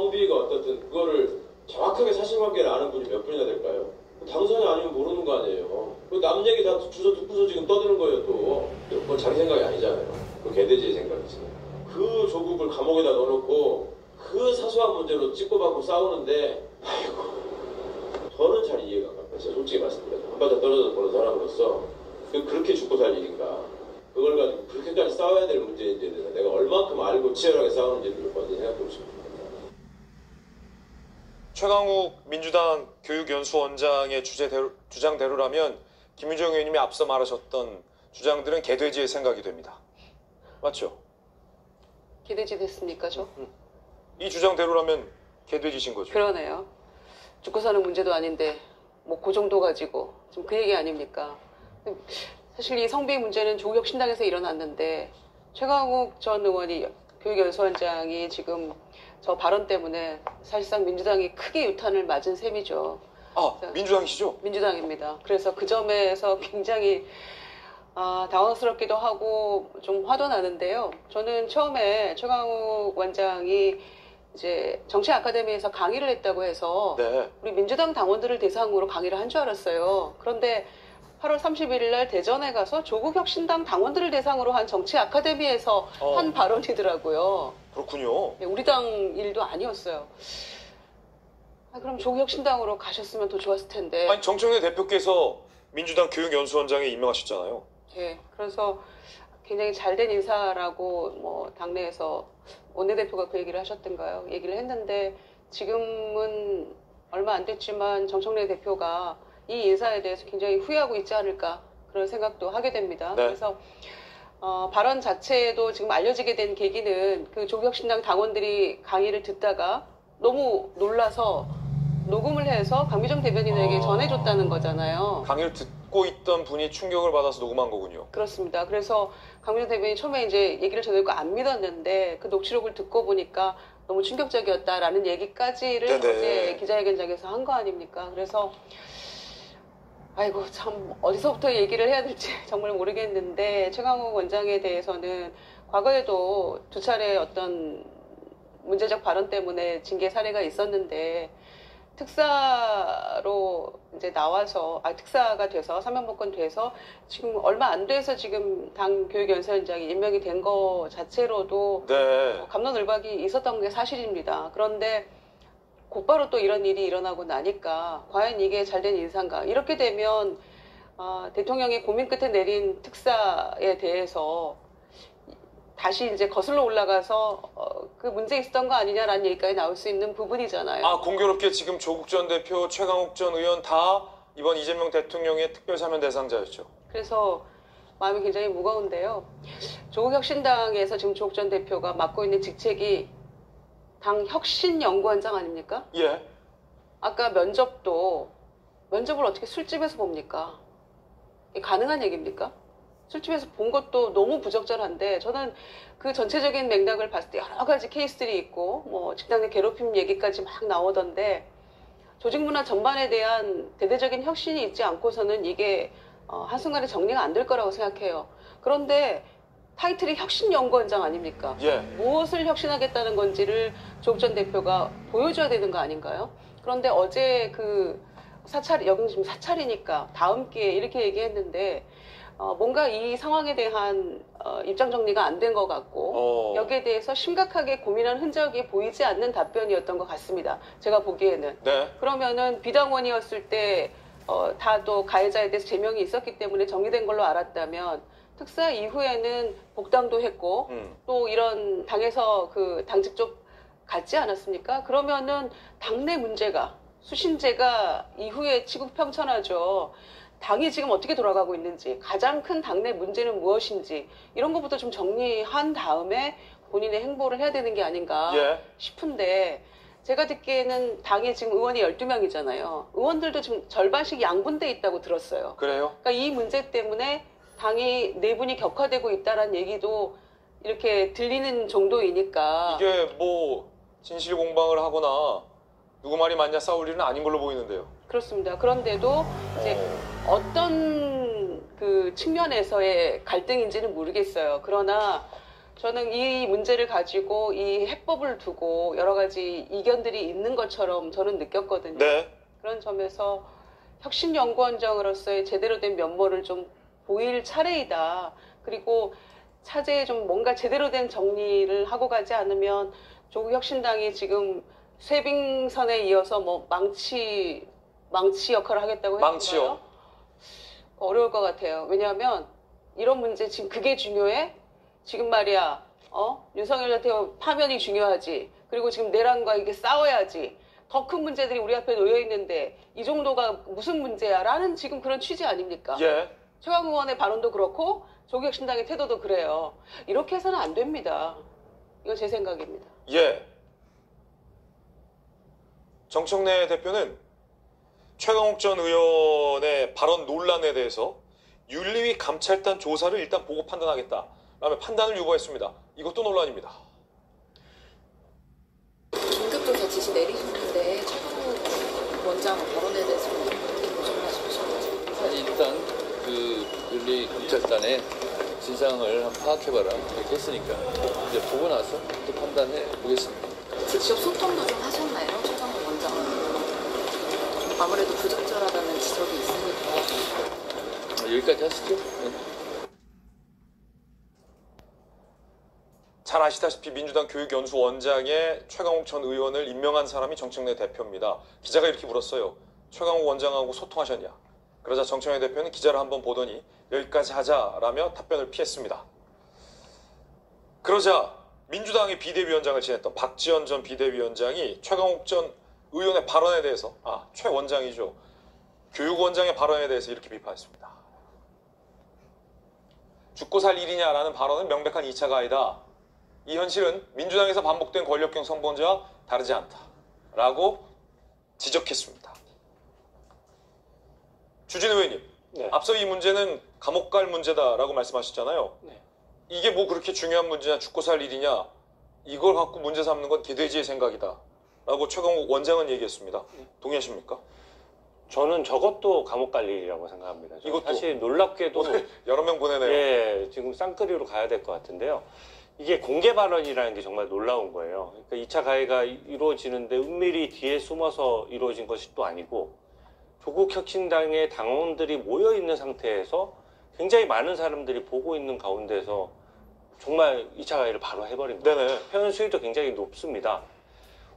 성비가 어떻든 그거를 정확하게 사실관계를 아는 분이 몇 분이나 될까요? 당선이 아니면 모르는 거 아니에요. 남 얘기 다 주워 듣고서 지금 떠드는 거예요 또. 그건 자기 생각이 아니잖아요. 그 개돼지의 생각이지. 그 조국을 감옥에다 넣어놓고 그 사소한 문제로 찍고받고 싸우는데 아이고 저는 잘 이해가 안 가요. 제가 솔직히 말씀드려서 한 발짝 떨어져 보는 사람으로서 그렇게 죽고 살 일인가. 그걸 가지고 그렇게까지 싸워야 될 문제인지에 대해서 내가 얼만큼 알고 치열하게 싸우는지를 먼저 생각해보고 싶습니다. 최강욱 민주당 교육연수원장의 주장대로라면 김유정 의원님이 앞서 말하셨던 주장들은 개돼지의 생각이 됩니다. 맞죠? 개돼지 됐습니까, 저? 이 주장대로라면 개돼지신 거죠? 그러네요. 죽고 사는 문제도 아닌데 뭐 그 정도 가지고 지금 그 얘기 아닙니까? 사실 이 성비 문제는 조국혁신당에서 일어났는데 최강욱 전 의원이 교육연수원장이 지금 저 발언 때문에 사실상 민주당이 크게 유탄을 맞은 셈이죠. 아, 민주당이시죠? 민주당입니다. 그래서 그 점에서 굉장히 당황스럽기도 하고 좀 화도 나는데요. 저는 처음에 최강욱 원장이 이제 정치 아카데미에서 강의를 했다고 해서 네. 우리 민주당 당원들을 대상으로 강의를 한 줄 알았어요. 그런데 8월 31일 날 대전에 가서 조국혁신당 당원들을 대상으로 한 정치 아카데미에서 한 발언이더라고요. 그렇군요. 네, 우리 당 일도 아니었어요. 그럼 조국혁신당으로 가셨으면 더 좋았을 텐데. 아니 정청래 대표께서 민주당 교육연수원장에 임명하셨잖아요. 네, 그래서 굉장히 잘된 인사라고 뭐 당내에서 원내대표가 그 얘기를 하셨던가요? 얘기를 했는데 지금은 얼마 안 됐지만 정청래 대표가 이 인사에 대해서 굉장히 후회하고 있지 않을까 그런 생각도 하게 됩니다. 네. 그래서 발언 자체도 지금 알려지게 된 계기는 그 조국혁신당 당원들이 강의를 듣다가 너무 놀라서 녹음을 해서 강미정 대변인에게 전해줬다는 거잖아요. 강의를 듣고 있던 분이 충격을 받아서 녹음한 거군요. 그렇습니다. 그래서 강미정 대변인이 처음에 이제 얘기를 전해듣고 안 믿었는데 그 녹취록을 듣고 보니까 너무 충격적이었다라는 얘기까지를 네네. 어제 기자회견장에서 한 거 아닙니까? 그래서 아이고 참 어디서부터 얘기를 해야 될지 정말 모르겠는데 최강욱 원장에 대해서는 과거에도 두 차례 어떤 문제적 발언 때문에 징계 사례가 있었는데 특사로 이제 나와서 특사가 돼서 사면복권 돼서 지금 얼마 안 돼서 지금 당 교육연수원장이 임명이 된 거 자체로도 네. 갑론을박이 있었던 게 사실입니다. 그런데 곧바로 또 이런 일이 일어나고 나니까 과연 이게 잘된 인사인가? 이렇게 되면 대통령이 고민 끝에 내린 특사에 대해서 다시 이제 거슬러 올라가서 그 문제 있었던 거 아니냐라는 얘기까지 나올 수 있는 부분이잖아요. 아, 공교롭게 지금 조국 전 대표, 최강욱 전 의원 다 이번 이재명 대통령의 특별사면 대상자였죠. 그래서 마음이 굉장히 무거운데요. 조국혁신당에서 지금 조국 전 대표가 맡고 있는 직책이 당 혁신연구원장 아닙니까? 예. 아까 면접을 어떻게 술집에서 봅니까? 이게 가능한 얘기입니까? 술집에서 본 것도 너무 부적절한데 저는 그 전체적인 맥락을 봤을 때 여러 가지 케이스들이 있고 뭐 직장 내 괴롭힘 얘기까지 막 나오던데 조직 문화 전반에 대한 대대적인 혁신이 있지 않고서는 이게 한순간에 정리가 안 될 거라고 생각해요. 그런데 타이틀이 혁신연구원장 아닙니까? 예. 무엇을 혁신하겠다는 건지를 조국 전 대표가 보여줘야 되는 거 아닌가요? 그런데 어제 그 여기 지금 사찰이니까 다음 기회에 이렇게 얘기했는데 뭔가 이 상황에 대한 입장 정리가 안 된 것 같고 여기에 대해서 심각하게 고민한 흔적이 보이지 않는 답변이었던 것 같습니다. 제가 보기에는. 네. 그러면은 비당원이었을 때 다 또 가해자에 대해서 제명이 있었기 때문에 정리된 걸로 알았다면 특사 이후에는 복당도 했고 또 이런 당에서 그 당직 쪽 갔지 않았습니까? 그러면은 당내 문제가 수신제가 이후에 치국평천하죠. 당이 지금 어떻게 돌아가고 있는지 가장 큰 당내 문제는 무엇인지 이런 것부터 좀 정리한 다음에 본인의 행보를 해야 되는 게 아닌가 싶은데 제가 듣기에는 당에 지금 의원이 12명이잖아요. 의원들도 지금 절반씩 양분돼 있다고 들었어요. 그래요? 그러니까 이 문제 때문에 당이 내분이 격화되고 있다는 얘기도 이렇게 들리는 정도이니까 이게 뭐 진실 공방을 하거나 누구 말이 맞냐 싸울 일은 아닌 걸로 보이는데요. 그렇습니다. 그런데도 이제 어떤 그 측면에서의 갈등인지는 모르겠어요. 그러나 저는 이 문제를 가지고 이 해법을 두고 여러 가지 이견들이 있는 것처럼 저는 느꼈거든요. 네. 그런 점에서 혁신연구원장으로서의 제대로 된 면모를 좀 보일 차례이다. 그리고 차제에 좀 뭔가 제대로 된 정리를 하고 가지 않으면 조국 혁신당이 지금 쇠빙선에 이어서 뭐 망치 역할을 하겠다고 했는가요? 망치요? 어려울 것 같아요. 왜냐하면 이런 문제 지금 그게 중요해? 지금 말이야, 윤석열한테 파면이 중요하지. 그리고 지금 내란과 이게 싸워야지. 더 큰 문제들이 우리 앞에 놓여 있는데 이 정도가 무슨 문제야? 라는 지금 그런 취지 아닙니까? 예. 최강 의원의 발언도 그렇고 조국혁신당의 태도도 그래요. 이렇게 해서는 안 됩니다. 이건 제 생각입니다. 예. 정청래 대표는 최강욱 전 의원의 발언 논란에 대해서 윤리위 감찰단 조사를 일단 보고 판단하겠다. 라며 판단을 유보했습니다. 이것도 논란입니다. 긴급조사 지시 내리셨는데 최강욱 원장 발언에 대해서 어떻게 보셨나요? 아니 일단 그 윤리 감찰단의 진상을 한번 파악해봐라 이렇게 했으니까 이제 보고 나서 또 판단해 보겠습니다. 직접 소통도 좀 하셨나요? 최강욱 원장은 아무래도 부적절하다는 지적이 있으니까 여기까지 하시죠. 네. 잘 아시다시피 민주당 교육연수원장에 최강욱 전 의원을 임명한 사람이 정청래 대표입니다. 기자가 이렇게 물었어요. 최강욱 원장하고 소통하셨냐? 그러자 정청래 대표는 기자를 한번 보더니 여기까지 하자라며 답변을 피했습니다. 그러자 민주당의 비대위원장을 지냈던 박지원 전 비대위원장이 최강욱 전 의원의 발언에 대해서 최 원장이죠. 교육원장의 발언에 대해서 이렇게 비판했습니다. 죽고 살 일이냐라는 발언은 명백한 2차 가해다. 이 현실은 민주당에서 반복된 권력형 성범죄와 다르지 않다라고 지적했습니다. 주진 의원님, 네. 앞서 이 문제는 감옥 갈 문제다라고 말씀하셨잖아요. 네. 이게 뭐 그렇게 중요한 문제냐, 죽고 살 일이냐, 이걸 갖고 문제 삼는 건 개돼지의 생각이다라고 최강욱 원장은 얘기했습니다. 동의하십니까? 저는 저것도 감옥 갈 일이라고 생각합니다. 이것도? 사실 놀랍게도 여러 명 보내네요. 예, 지금 쌍끌이로 가야 될 것 같은데요. 이게 공개 발언이라는 게 정말 놀라운 거예요. 그러니까 2차 가해가 이루어지는데 은밀히 뒤에 숨어서 이루어진 것이 또 아니고 조국 혁신당의 당원들이 모여 있는 상태에서 굉장히 많은 사람들이 보고 있는 가운데서 정말 2차 가해를 바로 해버린 거예요. 네네. 표현 수위도 굉장히 높습니다.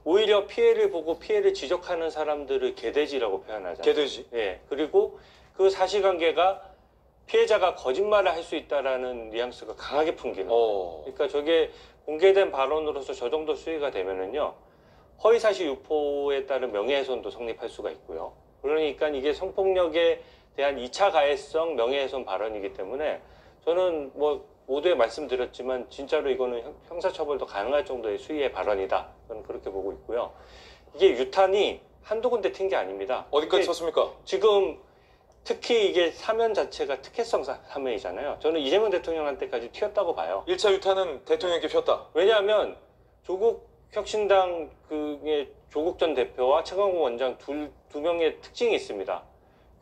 오히려 피해를 보고 피해를 지적하는 사람들을 개돼지라고 표현하잖아요. 개돼지. 예. 그리고 그 사실관계가 피해자가 거짓말을 할 수 있다라는 뉘앙스가 강하게 풍기는 거예요. 그러니까 저게 공개된 발언으로서 저 정도 수위가 되면은요, 허위사실 유포에 따른 명예훼손도 성립할 수가 있고요. 그러니까 이게 성폭력에 대한 2차 가해성 명예훼손 발언이기 때문에 저는 뭐 모두에 말씀드렸지만 진짜로 이거는 형사처벌도 가능할 정도의 수위의 발언이다. 저는 그렇게 보고 있고요. 이게 유탄이 한두 군데 튄 게 아닙니다. 어디까지 이게 쳤습니까? 지금 특히 이게 사면 자체가 특혜성 사면이잖아요. 저는 이재명 대통령한테까지 튀었다고 봐요. 1차 유탄은 대통령께 폈다. 왜냐하면 조국 혁신당 조국 전 대표와 최강욱 원장 두 명의 특징이 있습니다.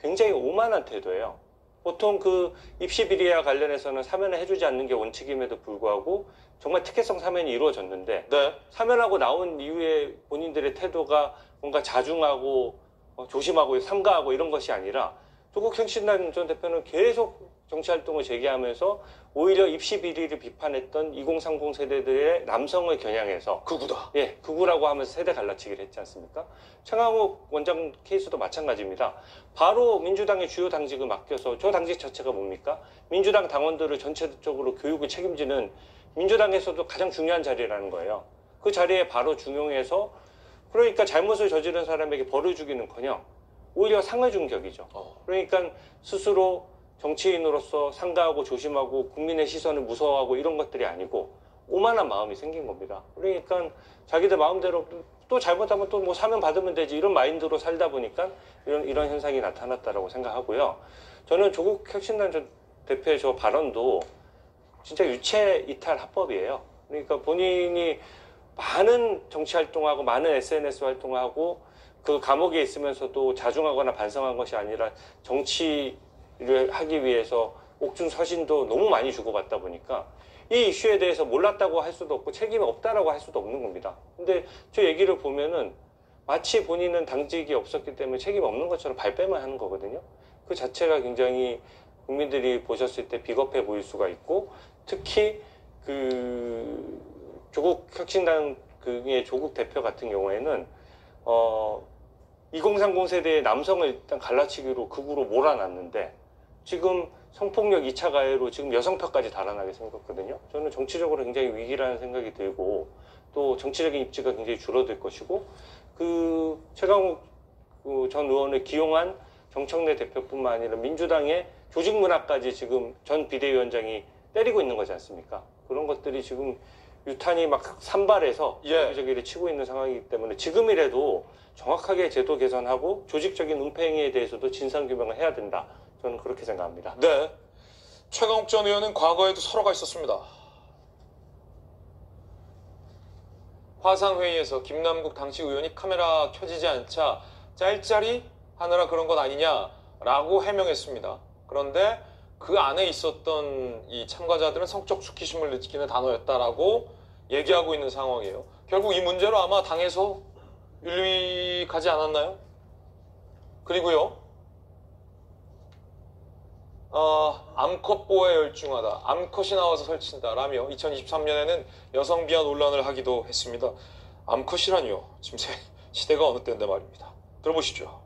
굉장히 오만한 태도예요. 보통 그 입시 비리와 관련해서는 사면을 해주지 않는 게 원칙임에도 불구하고 정말 특혜성 사면이 이루어졌는데 네. 사면하고 나온 이후에 본인들의 태도가 뭔가 자중하고 조심하고 삼가하고 이런 것이 아니라 조국 혁신당 전 대표는 계속 정치활동을 재개하면서 오히려 입시 비리를 비판했던 2030 세대들의 남성을 겨냥해서 극우다. 예, 극우라고 하면서 세대 갈라치기를 했지 않습니까? 최강욱 원장 케이스도 마찬가지입니다. 바로 민주당의 주요 당직을 맡겨서 저 당직 자체가 뭡니까? 민주당 당원들을 전체적으로 교육을 책임지는 민주당에서도 가장 중요한 자리라는 거예요. 그 자리에 바로 중용해서 그러니까 잘못을 저지른 사람에게 벌을 주기는커녕 오히려 상을 준 격이죠. 그러니까 스스로 정치인으로서 상가하고 조심하고 국민의 시선을 무서워하고 이런 것들이 아니고 오만한 마음이 생긴 겁니다. 그러니까 자기들 마음대로 또 잘못하면 또 뭐 사면 받으면 되지 이런 마인드로 살다 보니까 이런 현상이 나타났다라고 생각하고요. 저는 조국 혁신당 대표의 저 발언도 진짜 유체 이탈 합법이에요. 그러니까 본인이 많은 정치 활동하고 많은 SNS 활동하고 그 감옥에 있으면서도 자중하거나 반성한 것이 아니라 정치를 하기 위해서 옥중 서신도 너무 많이 주고받다 보니까 이 이슈에 대해서 몰랐다고 할 수도 없고 책임이 없다라고 할 수도 없는 겁니다. 근데 저 얘기를 보면은 마치 본인은 당직이 없었기 때문에 책임 없는 것처럼 발뺌만 하는 거거든요. 그 자체가 굉장히 국민들이 보셨을 때 비겁해 보일 수가 있고, 특히 그 조국 혁신당의 조국 대표 같은 경우에는 2030 세대의 남성을 일단 갈라치기로 극으로 몰아놨는데 지금 성폭력 2차 가해로 지금 여성파까지 달아나게 생겼거든요. 저는 정치적으로 굉장히 위기라는 생각이 들고, 또 정치적인 입지가 굉장히 줄어들 것이고, 그 최강욱 전 의원을 기용한 정청래 대표뿐만 아니라 민주당의 조직 문화까지 지금 전 비대위원장이 때리고 있는 거지 않습니까? 그런 것들이 지금 유탄이 막 산발해서 여기저기를 치고 있는 상황이기 때문에 지금이라도 정확하게 제도 개선하고 조직적인 은폐행위에 대해서도 진상규명을 해야 된다. 저는 그렇게 생각합니다. 네. 최강욱 전 의원은 과거에도 설화가 있었습니다. 화상회의에서 김남국 당시 의원이 카메라 켜지지 않자 짤짤이 하느라 그런 것 아니냐라고 해명했습니다. 그런데 그 안에 있었던 이 참가자들은 성적 수치심을 느끼는 단어였다라고 얘기하고 있는 상황이에요. 결국 이 문제로 아마 당에서 윤리가지 않았나요? 그리고요, 암컷 보호에 열중하다, 암컷이 나와서 설친다라며 2023년에는 여성 비하 논란을 하기도 했습니다. 암컷이라니요? 지금 시대가 어느 때인데 말입니다. 들어보시죠.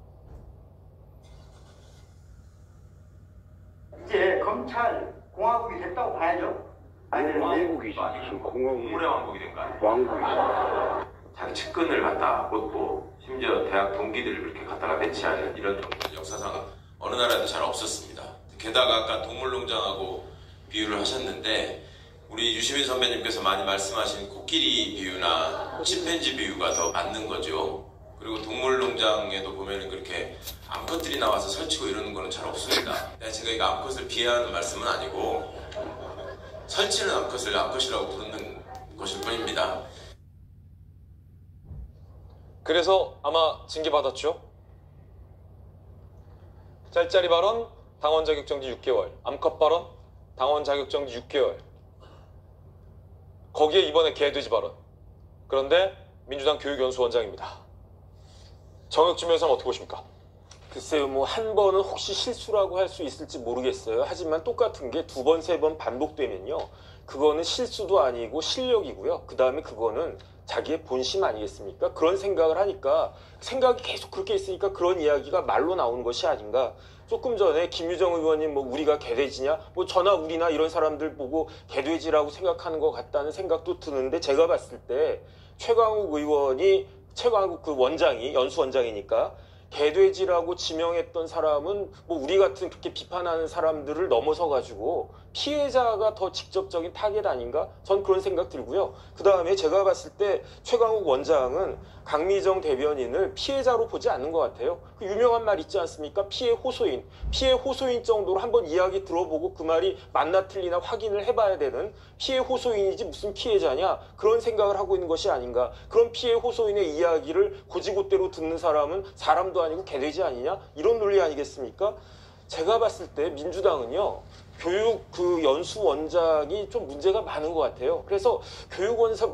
이제 검찰 공화국이 됐다고 봐야죠. 아니 왕국이지. 무슨 공화국. 국물의 왕국이 된 거 아니에요? 왕국이지. 자기 측근을 갖다 꽂고 심지어 대학 동기들을 그렇게 갖다가 배치하는 이런 정도는 역사상 어느 나라에도 잘 없었습니다. 게다가 아까 동물농장하고 비유를 하셨는데 우리 유시민 선배님께서 많이 말씀하신 코끼리 비유나 침팬지 비유가 더 맞는 거죠. 그리고 동물농장에도 보면은 그렇게 암컷들이 나와서 설치고 이러는 거는 잘 없습니다. 제가 이거 암컷을 비하하는 말씀은 아니고 설치는 암컷을 암컷이라고 부르는 것일 뿐입니다. 그래서 아마 징계받았죠. 짤짤이 발언, 당원 자격정지 6개월. 암컷 발언, 당원 자격정지 6개월. 거기에 이번에 개돼지 발언. 그런데 민주당 교육연수원장입니다. 정혁진 변호사는 어떻게 보십니까? 글쎄요, 뭐 한 번은 혹시 실수라고 할 수 있을지 모르겠어요. 하지만 똑같은 게 두 번, 세 번 반복되면요, 그거는 실수도 아니고 실력이고요. 그 다음에 그거는 자기의 본심 아니겠습니까? 그런 생각을 하니까, 생각이 계속 그렇게 있으니까 그런 이야기가 말로 나오는 것이 아닌가. 조금 전에 김유정 의원님 뭐 우리가 개돼지냐, 뭐 저나 우리나 이런 사람들 보고 개돼지라고 생각하는 것 같다는 생각도 드는데, 제가 봤을 때 최강욱 그 원장이 연수원장이니까 개돼지라고 지명했던 사람은 뭐 우리 같은 그렇게 비판하는 사람들을 넘어서 가지고 피해자가 더 직접적인 타겟 아닌가? 전 그런 생각 들고요. 그 다음에 제가 봤을 때 최강욱 원장은 강미정 대변인을 피해자로 보지 않는 것 같아요. 그 유명한 말 있지 않습니까? 피해 호소인 정도로 한번 이야기 들어보고 그 말이 맞나 틀리나 확인을 해봐야 되는 피해 호소인이지 무슨 피해자냐, 그런 생각을 하고 있는 것이 아닌가. 그런 피해 호소인의 이야기를 고지고대로 듣는 사람은 사람도 아니고 개돼지 아니냐, 이런 논리 아니겠습니까? 제가 봤을 때 민주당은요, 교육 그 연수원장이 좀 문제가 많은 것 같아요. 그래서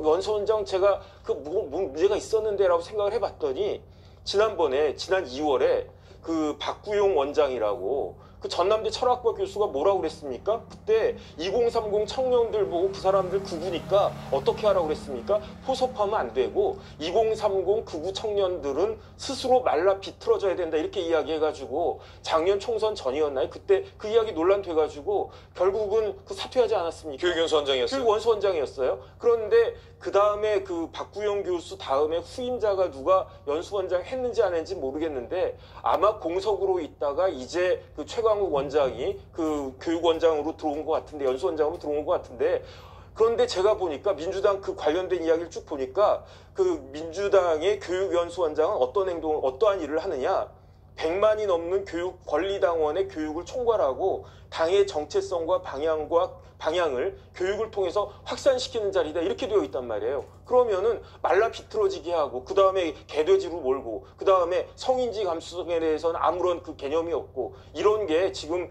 연수원장 제가 뭐 문제가 있었는데라고 생각을 해봤더니, 지난 2월에 그 박구용 원장이라고 그 전남대 철학과 교수가 뭐라고 그랬습니까? 그때 2030 청년들 보고 그 사람들 극우니까 어떻게 하라고 그랬습니까? 포섭하면 안 되고 2030 극우 청년들은 스스로 말라 비틀어져야 된다, 이렇게 이야기해가지고 작년 총선 전이었나요? 그때 그 이야기 논란돼가지고 결국은 그 사퇴하지 않았습니까? 교육연수원장이었어요. 교육원수원장이었어요. 그런데 그 다음에 그 박구용 교수 다음에 후임자가 누가 연수원장 했는지 안 했는지 모르겠는데, 아마 공석으로 있다가 이제 그 최강욱 원장이 그 교육원장으로 들어온 것 같은데, 연수원장으로 들어온 것 같은데, 그런데 제가 보니까 민주당 그 관련된 이야기를 쭉 보니까 그 민주당의 교육연수원장은 어떠한 일을 하느냐, 100만이 넘는 교육 권리당원의 교육을 총괄하고 당의 정체성과 방향을 교육을 통해서 확산시키는 자리다, 이렇게 되어 있단 말이에요. 그러면은 말라 비틀어지게 하고, 그 다음에 개돼지로 몰고, 그 다음에 성인지 감수성에 대해서는 아무런 그 개념이 없고, 이런 게 지금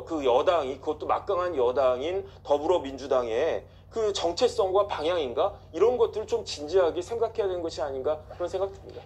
그 여당이, 그것도 막강한 여당인 더불어민주당의 그 정체성과 방향인가 이런 것들을 좀 진지하게 생각해야 되는 것이 아닌가 그런 생각 듭니다.